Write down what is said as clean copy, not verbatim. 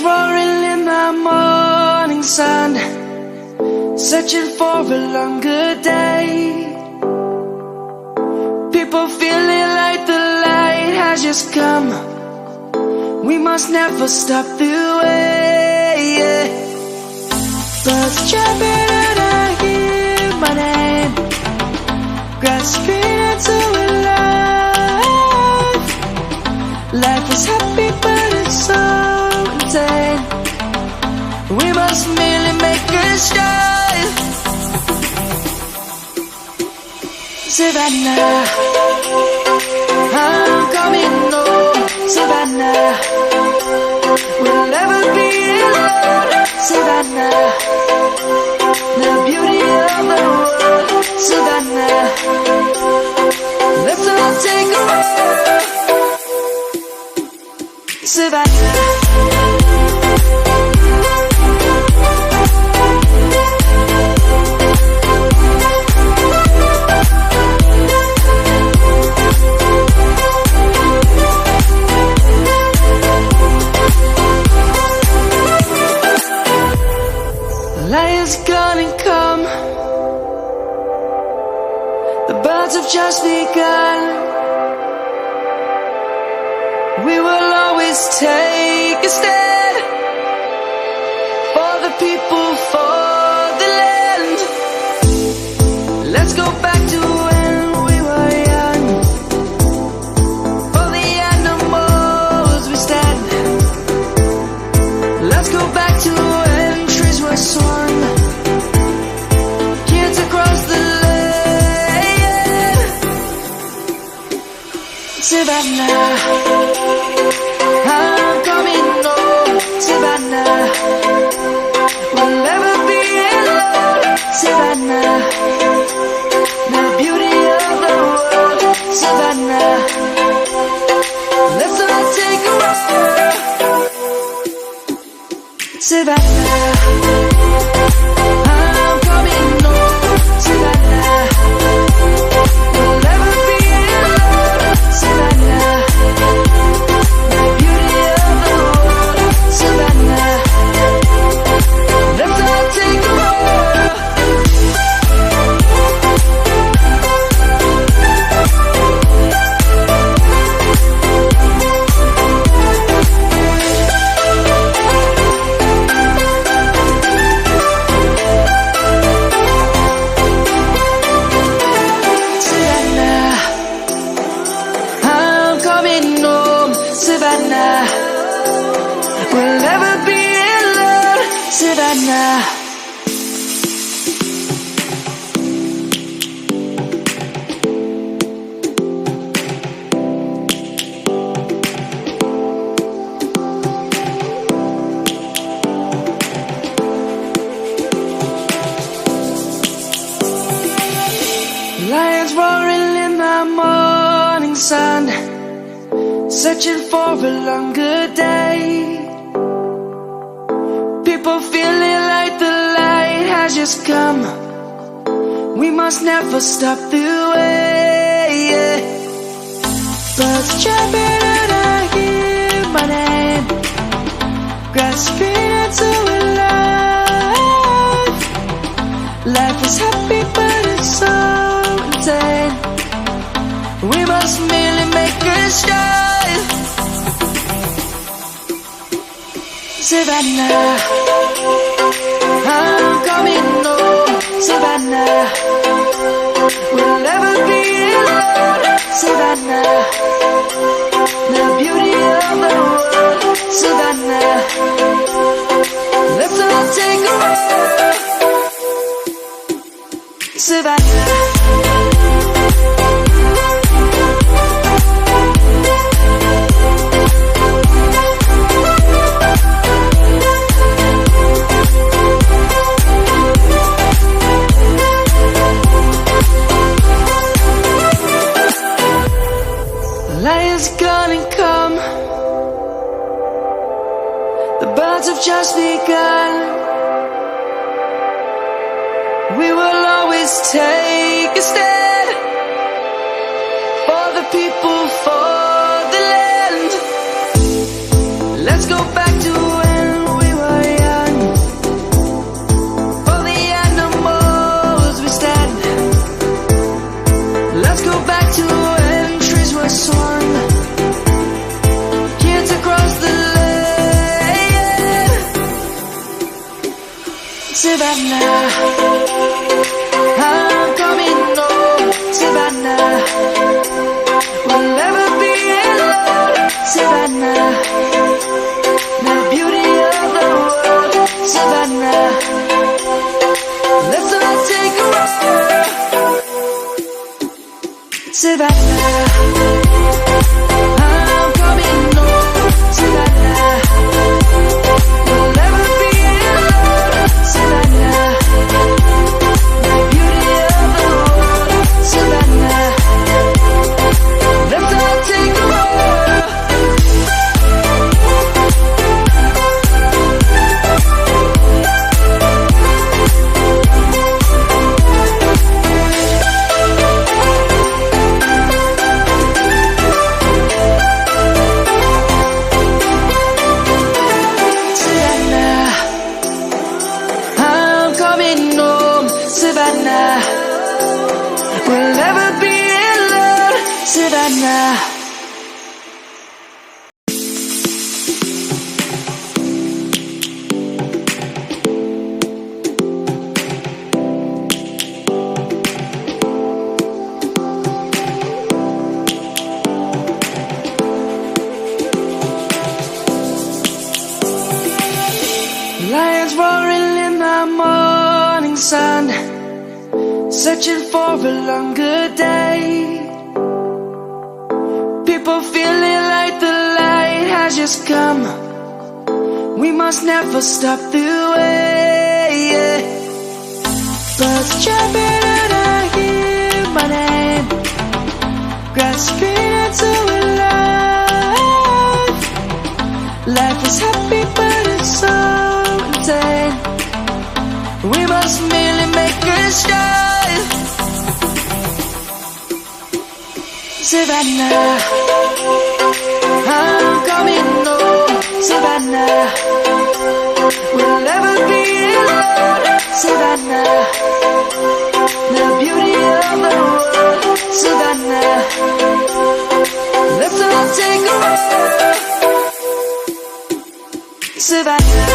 roaring in the morning sun, searching for a longer day. People feeling like the light has just come. We must never stop the way. Birds jumping and I hear my name, grasping into a life. Life is happy but it's so insane. We must merely make a start. Savannah, I'm coming home. Savannah, we'll never be alone. Savannah, the beauty of the world. Savannah, let's all take a walk. Savannah. Lion's gonna come. The birds have just begun. We will always take a stand for the people, for the land. Let's go back to when we were young. For the animals we stand. Let's go back to when trees were swung. Kids across the land. Savannah, I'm coming home. Savannah, we'll never be alone. Savannah, the beauty of the world. Savannah, let's all take a walk. Savannah, I'm coming home. Savannah, we'll never be alone. Savannah, the beauty of the world. Savannah, let's all take a walk. Savannah, we'll never be alone. Savannah. Lions roaring in the morning sun, searching for a longer day. People feeling like the light has just come. We must never stop the way. Birds jumping and I hear my name, grasping into a life. Life is happy but it's so insane. We must merely make a start. Savannah, I'm coming home. Savannah, we'll never be alone. Savannah, the beauty of the world. Savannah, let's all take a walk. Savannah. Lion's gonna come. The birds have just begun. We will always take a stand for the people, for the land. Let's go back to when Savannah, I'm coming home, Savannah. We'll never be alone, Savannah. The beauty of the world, Savannah. Let's all take a walk, Savannah. I'm coming home, Savannah. We'll never be alone, Savannah. The beauty of the world, Savannah. Let's all take a walk. Savannah, I'm coming home, Savannah. We'll never be alone, Savannah. Lions roaring in the morning sun, searching for a longer day. People feeling like the light has just come. We must never stop the way. Birds jumping and I hear my name, grasping into life. Life is happy but it's so contained. We must merely make a start. Savannah, I'm coming home, Savannah. We'll never be alone, Savannah. The beauty of the world, Savannah. Let's all take a walk, Savannah.